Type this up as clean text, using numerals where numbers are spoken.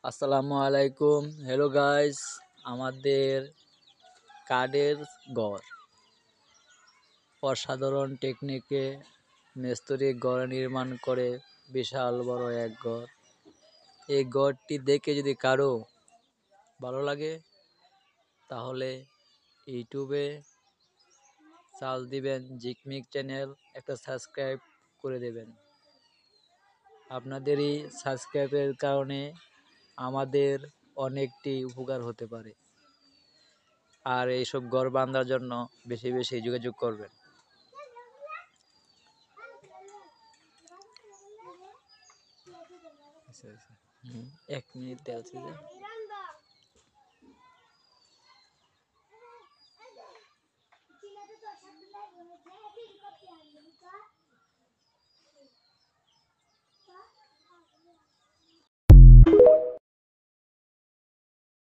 আসসালামু আলাইকুম। Hello guys, আমাদের কাঠের ঘর অসাধারণ টেকনিকে মিস্ত্রি ঘর নির্মাণ করে বিশাল বড় এক ঘর। এই ঘরটি দেখে যদি কারো ভালো লাগে তাহলে ইউটিউবে সার্চ দিবেন জিকমিক চ্যানেল, একটা সাবস্ক্রাইব করে দেবেন। আপনাদের এই সাবস্ক্রাইবের কারণে আমাদের অনেকটি উপকার হতে পারে। আর এইসব ঘর বাঁধার জন্য বেশি বেশি যোগাযোগ করবেন। আচ্ছা আচ্ছা। 1 মিনিট দেওয়া আছে যে